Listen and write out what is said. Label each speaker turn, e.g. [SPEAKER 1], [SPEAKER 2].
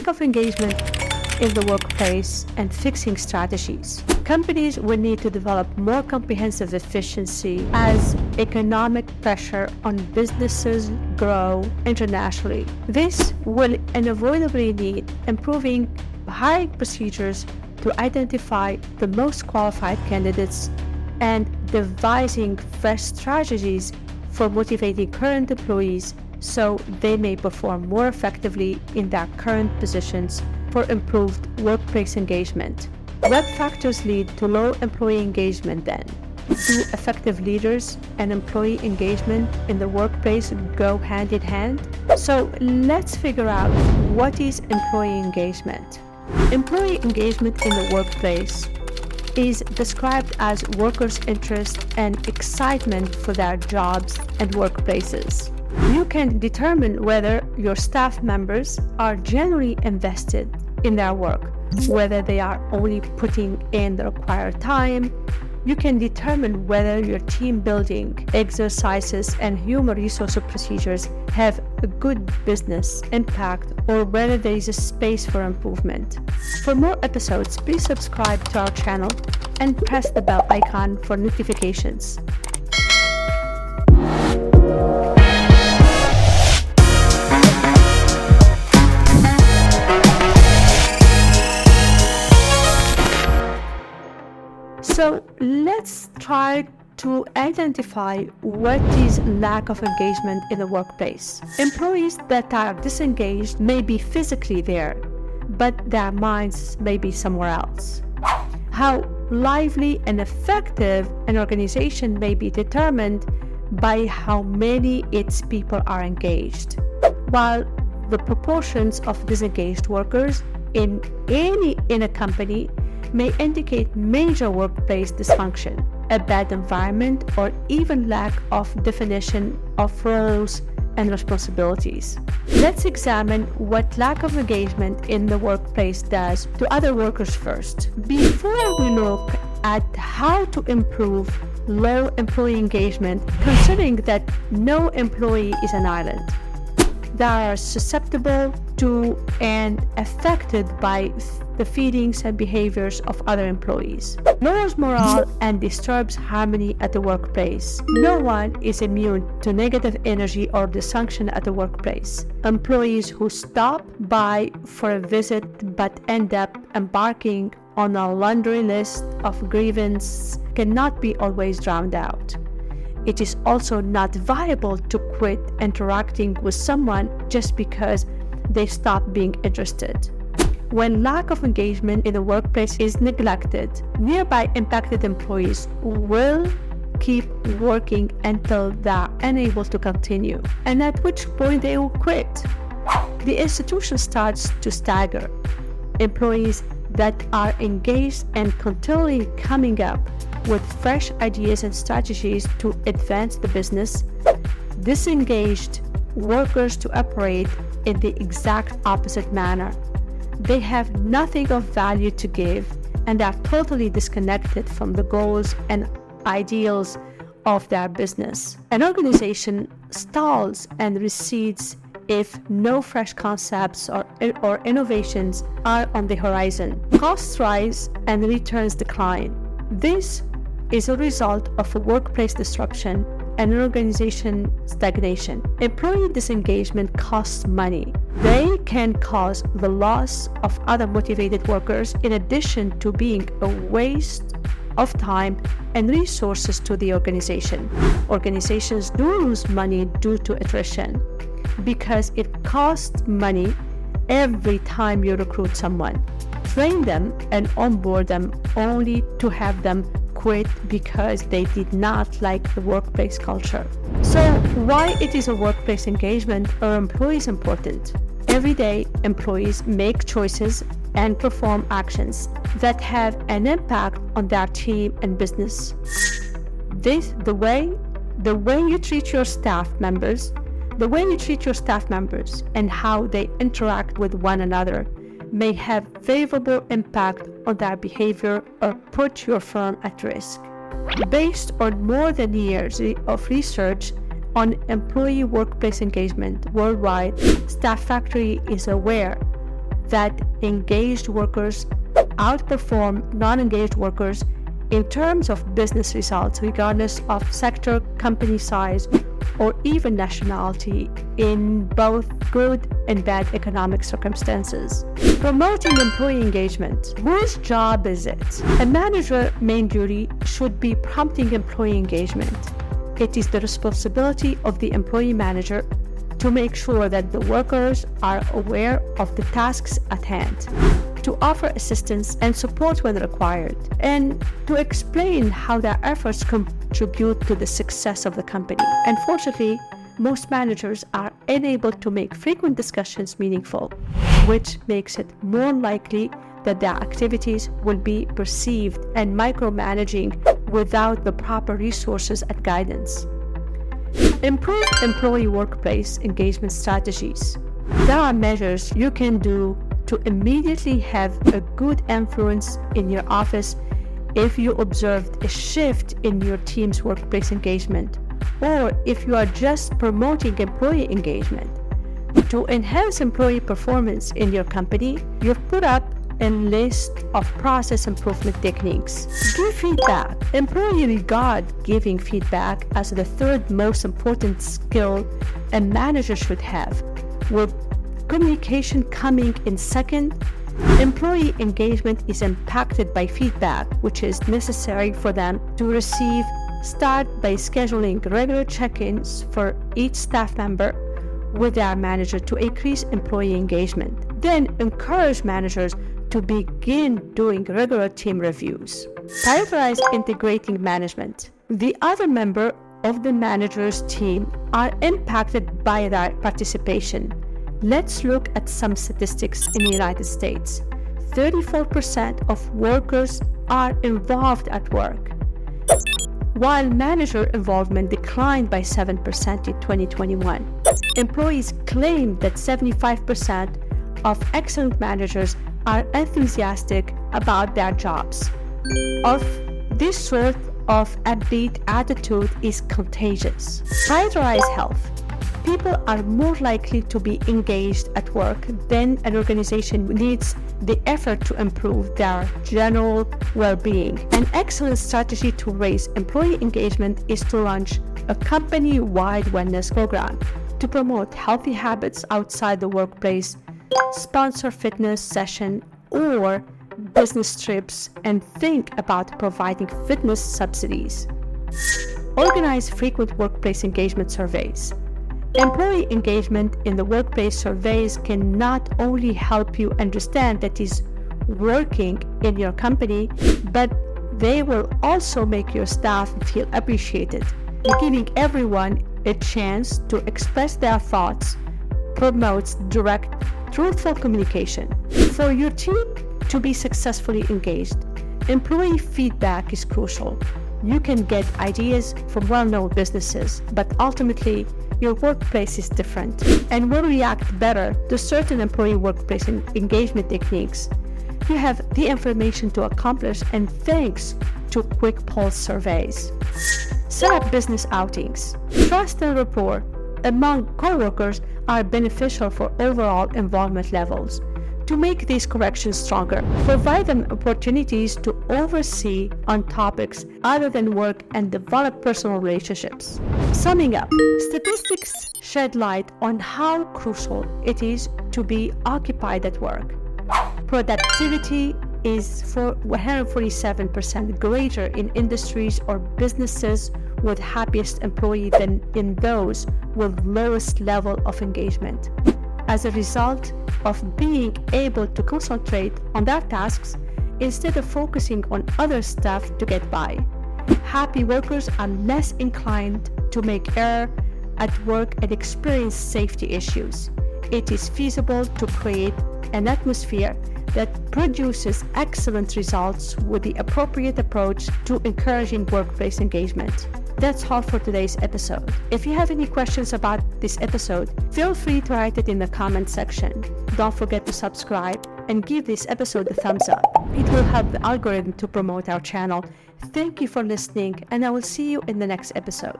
[SPEAKER 1] of engagement in the workplace and fixing strategies. Companies will need to develop more comprehensive efficiency as economic pressure on businesses grow internationally. This will unavoidably need improving hiring procedures to identify the most qualified candidates and devising fresh strategies for motivating current employees so they may perform more effectively in their current positions for improved workplace engagement. What factors lead to low employee engagement then? Do effective leaders and employee engagement in the workplace go hand in hand? So let's figure out what is employee engagement. Employee engagement in the workplace is described as workers' interest and excitement for their jobs and workplaces. You can determine whether your staff members are genuinely invested in their work, whether they are only putting in the required time. You can determine whether your team building exercises and human resource procedures have a good business impact or whether there is a space for improvement. For more episodes, please subscribe to our channel and press the bell icon for notifications. So let's try to identify what is lack of engagement in the workplace. Employees that are disengaged may be physically there, but their minds may be somewhere else. How lively and effective an organization may be determined by how many its people are engaged, while the proportions of disengaged workers in a company may indicate major workplace dysfunction, a bad environment, or even lack of definition of roles and responsibilities. Let's examine what lack of engagement in the workplace does to other workers first, before we look at how to improve low employee engagement, considering that no employee is an island. They are susceptible to and affected by the feelings and behaviors of other employees. Lowers morale and disturbs harmony at the workplace. No one is immune to negative energy or dysfunction at the workplace. Employees who stop by for a visit but end up embarking on a laundry list of grievances cannot be always drowned out. It is also not viable to quit interacting with someone just because they stop being interested. When lack of engagement in the workplace is neglected, nearby impacted employees will keep working until they are unable to continue, and at which point they will quit. The institution starts to stagger. Employees that are engaged and continually coming up with fresh ideas and strategies to advance the business, disengaged workers to operate in the exact opposite manner. They have nothing of value to give and are totally disconnected from the goals and ideals of their business. An organization stalls and recedes if no fresh concepts or innovations are on the horizon. Costs rise and returns decline. This is a result of a workplace disruption and an organization stagnation. Employee disengagement costs money. They can cause the loss of other motivated workers in addition to being a waste of time and resources to the organization. Organizations do lose money due to attrition because it costs money every time you recruit someone, train them and onboard them only to have them quit because they did not like the workplace culture. So why it is a workplace engagement or employees important? Every day, employees make choices and perform actions that have an impact on their team and business. The way you treat your staff members and how they interact with one another may have favorable impact on their behavior or put your firm at risk. Based on more than years of research on employee workplace engagement worldwide, Staff Factory is aware that engaged workers outperform non-engaged workers in terms of business results, regardless of sector, company size, or even nationality, in both good and bad economic circumstances. Promoting employee engagement. Whose job is it? A manager's main duty should be prompting employee engagement. It is the responsibility of the employee manager to make sure that the workers are aware of the tasks at hand, to offer assistance and support when required, and to explain how their efforts contribute to the success of the company. Unfortunately, most managers are unable to make frequent discussions meaningful, which makes it more likely that their activities will be perceived as micromanaging without the proper resources and guidance. Improve employee workplace engagement strategies. There are measures you can do to immediately have a good influence in your office if you observed a shift in your team's workplace engagement, or if you are just promoting employee engagement. To enhance employee performance in your company, you've put up a list of process improvement techniques. Give feedback. Employees regard giving feedback as the third most important skill a manager should have, with communication coming in second. Employee engagement is impacted by feedback, which is necessary for them to receive. Start by scheduling regular check-ins for each staff member with their manager to increase employee engagement. Then encourage managers to begin doing regular team reviews. Prioritize integrating management. The other member of the manager's team are impacted by their participation. Let's look at some statistics in the United States. 34% of workers are involved at work, while manager involvement declined by 7% in 2021. Employees claim that 75% of excellent managers are enthusiastic about their jobs. This sort of upbeat attitude is contagious. Prioritize health. People are more likely to be engaged at work when an organization needs the effort to improve their general well-being. An excellent strategy to raise employee engagement is to launch a company-wide wellness program to promote healthy habits outside the workplace, sponsor fitness session or business trips, and think about providing fitness subsidies. Organize frequent workplace engagement surveys. Employee engagement in the workplace surveys can not only help you understand that is working in your company, but they will also make your staff feel appreciated. Giving everyone a chance to express their thoughts promotes direct, truthful communication. For your team to be successfully engaged, employee feedback is crucial. You can get ideas from well-known businesses, but ultimately, your workplace is different and will react better to certain employee workplace engagement techniques. You have the information to accomplish, and thanks to quick pulse surveys. Set up business outings. Trust and rapport among coworkers are beneficial for overall involvement levels. To make these corrections stronger, provide them opportunities to oversee on topics other than work and develop personal relationships. Summing up, statistics shed light on how crucial it is to be occupied at work. Productivity is 147% greater in industries or businesses with happiest employees than in those with lowest level of engagement. As a result of being able to concentrate on their tasks instead of focusing on other stuff to get by. Happy workers are less inclined to make error at work and experience safety issues. It is feasible to create an atmosphere that produces excellent results with the appropriate approach to encouraging workplace engagement. That's all for today's episode. If you have any questions about this episode, feel free to write it in the comment section. Don't forget to subscribe and give this episode a thumbs up. It will help the algorithm to promote our channel. Thank you for listening, and I will see you in the next episode.